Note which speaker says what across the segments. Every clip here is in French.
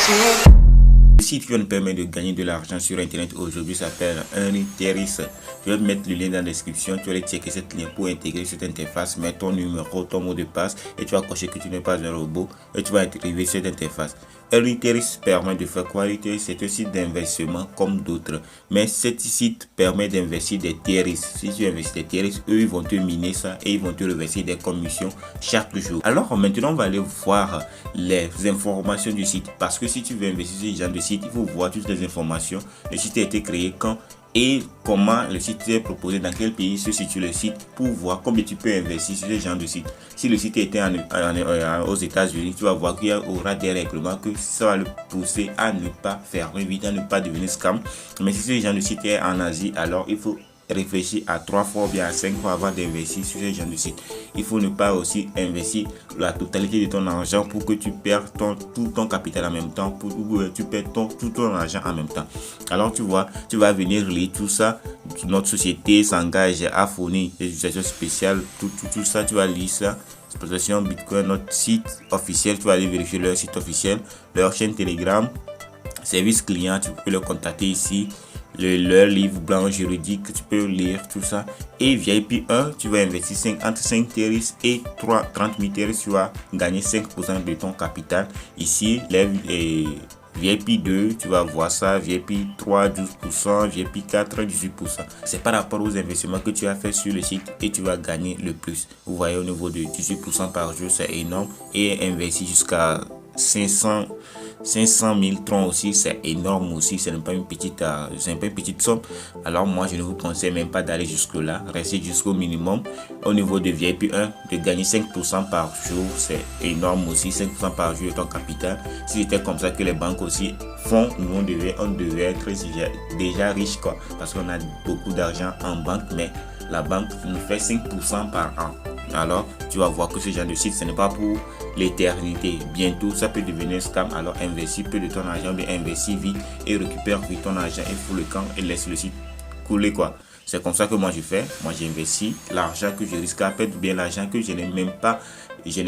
Speaker 1: Le site qui nous permet de gagner de l'argent sur internet aujourd'hui s'appelle Earninteris. Je vais mettre le lien dans la description. Tu vas aller checker cette lien pour intégrer cette interface. Mets ton numéro, ton mot de passe et tu vas cocher que tu n'es pas un robot et tu vas intégrer cette interface. Earninteris permet de faire quoi? C'est un site d'investissement comme d'autres, mais ce site permet d'investir des TRX. Si tu investis des TRX, eux ils vont te miner ça et ils vont te reverser des commissions chaque jour. Alors maintenant on va aller voir les informations du site, parce que si tu veux investir sur ce genre de site, il faut voir toutes les informations. Le site a été créé quand et comment le site est proposé, dans quel pays se situe le site, pour voir combien tu peux investir sur ce genre de site. Si le site était aux États-Unis, tu vas voir qu'il y aura des règlements que ça va le pousser à ne pas fermer vite, à ne pas devenir scam. Mais si ce genre de site est en Asie, alors il faut réfléchir à 3 fois ou bien à 5 fois avant d'investir sur ce genre de site. Il faut ne pas aussi investir la totalité de ton argent pour que tu perds tout ton capital en même temps, pour que tu perds tout ton argent en même temps. Alors tu vois, tu vas venir lire tout ça. Notre société s'engage à fournir des utilisations spéciales, tout ça, tu vas lire ça. Exploitation Bitcoin, notre site officiel, tu vas aller vérifier leur site officiel, leur chaîne Telegram, service client, tu peux le contacter ici. Leur livre blanc juridique, tu peux lire tout ça. Et VIP 1, tu vas investir entre 5 TRX et 30 000 TRX, tu vas gagner 5% de ton capital. Ici, les VIP 2, tu vas voir ça, VIP 3, 12%, VIP 4, 18%. C'est par rapport aux investissements que tu as fait sur le site et tu vas gagner le plus. Vous voyez, au niveau de 18% par jour, c'est énorme. Et investir jusqu'à 500 000 troncs aussi, c'est énorme aussi. C'est pas une petite somme. Alors moi je ne vous conseille même pas d'aller jusque là. Restez jusqu'au minimum. Au niveau de VIP 1, de gagner 5% par jour, c'est énorme aussi. 5% par jour de ton capital. Si c'était comme ça que les banques aussi font, nous on devait être déjà riche, quoi, parce qu'on a beaucoup d'argent en banque, mais la banque nous fait 5% par an. Alors tu vas voir que ce genre de site, ce n'est pas pour l'éternité. Bientôt ça peut devenir scam. Alors investis peu de ton argent, mais investis vite et récupère vite ton argent et fous le camp et laisse le site couler, quoi. C'est comme ça que moi je fais. Moi j'investis l'argent que je risque à perdre, ou bien l'argent que je n'ai même pas, j'ai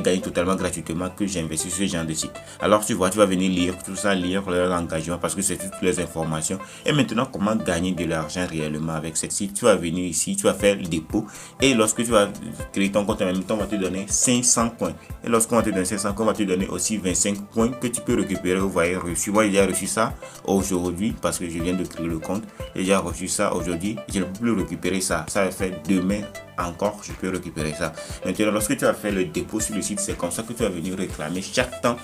Speaker 1: gagné totalement gratuitement, que j'ai investi sur ce genre de site. Alors tu vois, tu vas venir lire tout ça, lire leur engagement, parce que c'est toutes les informations. Et maintenant, comment gagner de l'argent réellement avec cette site? Tu vas venir ici, tu vas faire le dépôt, et lorsque tu vas créer ton compte en même temps, on va te donner 500 coins. Et lorsqu'on va te donner 500 coins, on va te donner aussi 25 coins que tu peux récupérer. Vous voyez, reçu. Moi j'ai reçu ça aujourd'hui parce que je viens de créer le compte. J'ai déjà reçu ça aujourd'hui, je ne peux plus récupérer ça. Ça va faire demain encore, je peux récupérer ça. Maintenant, lorsque tu vas faire le dépôt sur le site, c'est comme ça que tu vas venir réclamer chaque temps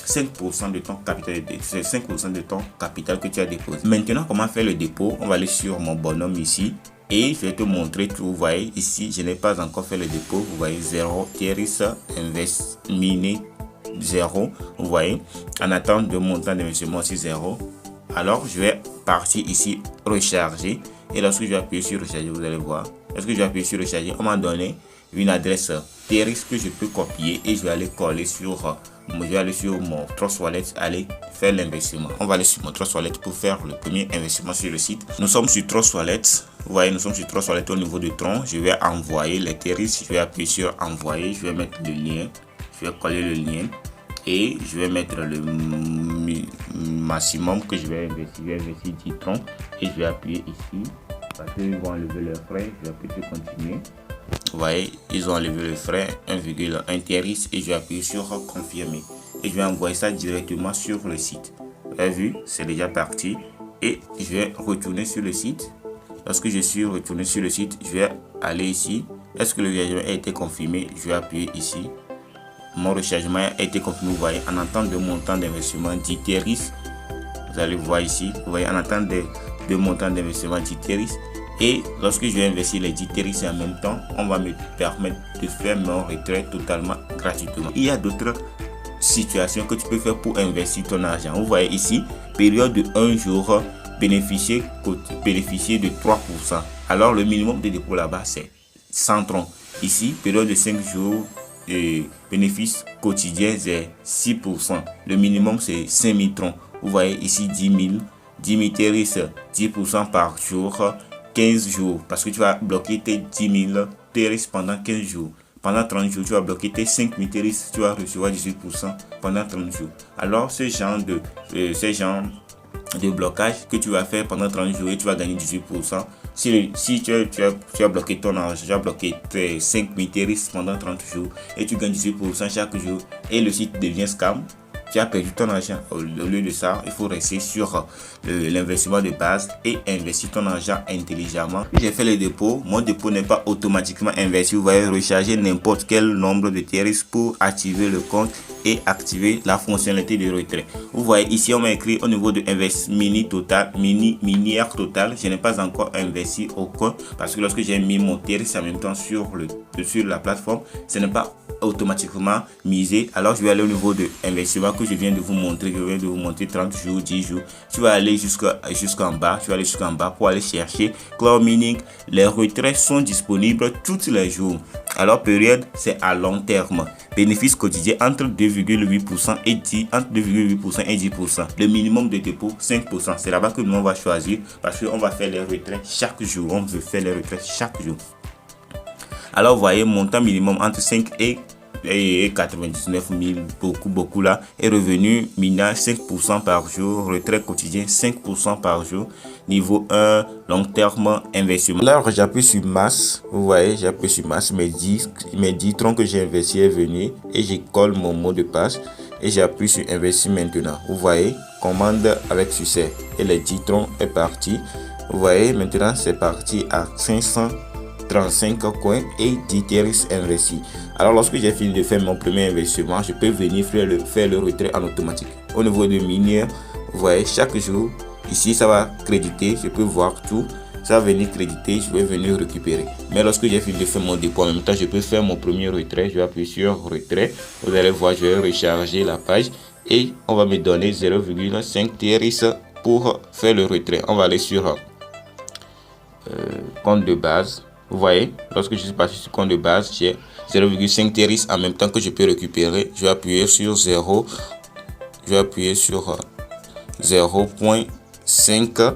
Speaker 1: 5% de ton capital, c'est 5% de ton capital que tu as déposé. Maintenant, comment faire le dépôt? On va aller sur mon bonhomme ici et je vais te montrer tout. Vous voyez ici, je n'ai pas encore fait le dépôt. Vous voyez 0 TRX invest miné 0. Vous voyez, en attente de montant d'investissement aussi 0. Alors je vais partir ici recharger, et lorsque je vais appuyer sur recharger, vous allez voir, lorsque je vais appuyer sur recharger, on m'a donné une adresse TRX que je peux copier et je vais aller coller sur mon Trust Wallet, aller faire l'investissement. On va aller sur mon Trust Wallet pour faire le premier investissement sur le site. Nous sommes sur Trust Wallet. Vous voyez, nous sommes sur Trust Wallet au niveau de Tron. Je vais envoyer les TRX, je vais appuyer sur envoyer, je vais mettre le lien, je vais coller le lien. Et je vais mettre le maximum que je vais investir. Je vais investir 10 troncs et je vais appuyer ici parce qu'ils vont enlever leurs frais. Je vais appuyer sur continuer. Vous voyez, ils ont enlevé le frais 1,1 TRX et je vais appuyer sur confirmer. Et je vais envoyer ça directement sur le site. Vous avez vu, c'est déjà parti. Et je vais retourner sur le site. Lorsque je suis retourné sur le site, je vais aller ici. Est-ce que le virement a été confirmé? Je vais appuyer ici. Mon rechargement a été confirmé. Vous voyez, en attente de montant d'investissement 10 TRX. Vous allez voir ici. Vous voyez, en attente de montant d'investissement 10 TRX. Et lorsque je vais investir les 10 TRX en même temps, on va me permettre de faire mon retrait totalement gratuitement. Il y a d'autres situations que tu peux faire pour investir ton argent. Vous voyez ici, période de 1 jour, bénéficier de 3%. Alors le minimum de dépôt là-bas, c'est 100 troncs. Ici, période de 5 jours, bénéfice quotidien c'est 6%. Le minimum c'est 5000 troncs. Vous voyez ici 10 000 TRX, 10% par jour, 15 jours. Parce que tu vas bloquer tes 10 000 TRX pendant 15 jours. pendant 30 jours, tu vas bloquer tes 5 Minteris, tu vas recevoir 18% pendant 30 jours. Alors, ce genre de blocage que tu vas faire pendant 30 jours et tu vas gagner 18%. Si tu as bloqué ton argent, tu as bloqué tes 5 Minteris pendant 30 jours et tu gagnes 18% chaque jour et le site devient scam, tu as perdu ton argent. Au lieu de ça, il faut rester sur l'investissement de base et investir ton argent intelligemment. J'ai fait les dépôts. Mon dépôt n'est pas automatiquement investi. Vous voyez, recharger n'importe quel nombre de TRX pour activer le compte et activer la fonctionnalité de retrait. Vous voyez ici, on m'a écrit au niveau de Invest Mini Total, Minière Total. Je n'ai pas encore investi aucun parce que lorsque j'ai mis mon TRX en même temps sur la plateforme, ce n'est pas automatiquement misé. Alors je vais aller au niveau de investissement que je viens de vous montrer. Je viens de vous montrer 30 jours, 10 jours. Tu vas aller jusqu'en bas. Tu vas aller jusqu'en bas pour aller chercher Cloud Mining. Les retraits sont disponibles tous les jours. Alors période, c'est à long terme. Bénéfice quotidien entre 2,8% et 10%. Le minimum de dépôt 5%. C'est là-bas que nous on va choisir parce qu'on va faire les retraits chaque jour. On veut faire les retraits chaque jour. Alors vous voyez, montant minimum entre 5 et 99 000, beaucoup là, et revenu minage 5% par jour, retrait quotidien 5% par jour, niveau 1, long terme, investissement. Alors j'appuie sur masse, vous voyez, j'appuie sur masse, mes 10 troncs que j'ai investi est venu et je colle mon mot de passe et j'appuie sur investir maintenant. Vous voyez, commande avec succès et les 10 troncs est parti. Vous voyez, maintenant c'est parti à 535 coins et 10 TRX investis. Alors lorsque j'ai fini de faire mon premier investissement, je peux venir faire le retrait en automatique. Au niveau de minière, vous voyez, chaque jour, ici ça va créditer, je peux voir tout, ça va venir créditer, je vais venir récupérer. Mais lorsque j'ai fini de faire mon dépôt en même temps, je peux faire mon premier retrait, je vais appuyer sur retrait, vous allez voir, je vais recharger la page et on va me donner 0,5 TRX pour faire le retrait. On va aller sur compte de base. Vous voyez, lorsque je suis parti sur compte de base, j'ai 0,5 TRX en même temps que je peux récupérer. Je vais appuyer sur 0. Je vais appuyer sur 0.5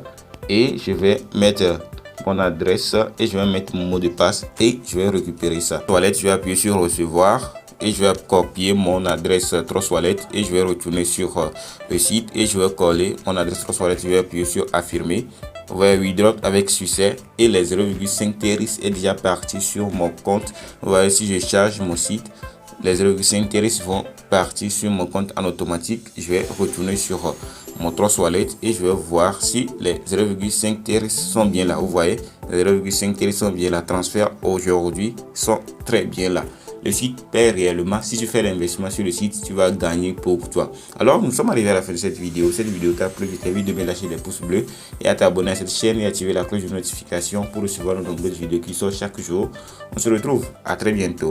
Speaker 1: et je vais mettre mon adresse et je vais mettre mon mot de passe et je vais récupérer ça. Toilette, je vais appuyer sur recevoir et je vais copier mon adresse Trustwallet et je vais retourner sur le site et je vais coller mon adresse Trustwallet. Je vais appuyer sur affirmer. Vous voyez, withdraw avec succès et les 0,5 TRX est déjà parti sur mon compte. Vous voyez, si je charge mon site, les 0,5 TRX vont partir sur mon compte en automatique. Je vais retourner sur mon Trustwallet et je vais voir si les 0,5 TRX sont bien là. Vous voyez, les 0,5 TRX sont bien là. Transferts aujourd'hui sont très bien là. Le site paie réellement. Si tu fais l'investissement sur le site, tu vas gagner pour toi. Alors, nous sommes arrivés à la fin de cette vidéo. Cette vidéo t'a plu, je t'invite de me lâcher des pouces bleus et à t'abonner à cette chaîne et activer la cloche de notification pour recevoir nos nombreuses vidéos qui sortent chaque jour. On se retrouve à très bientôt.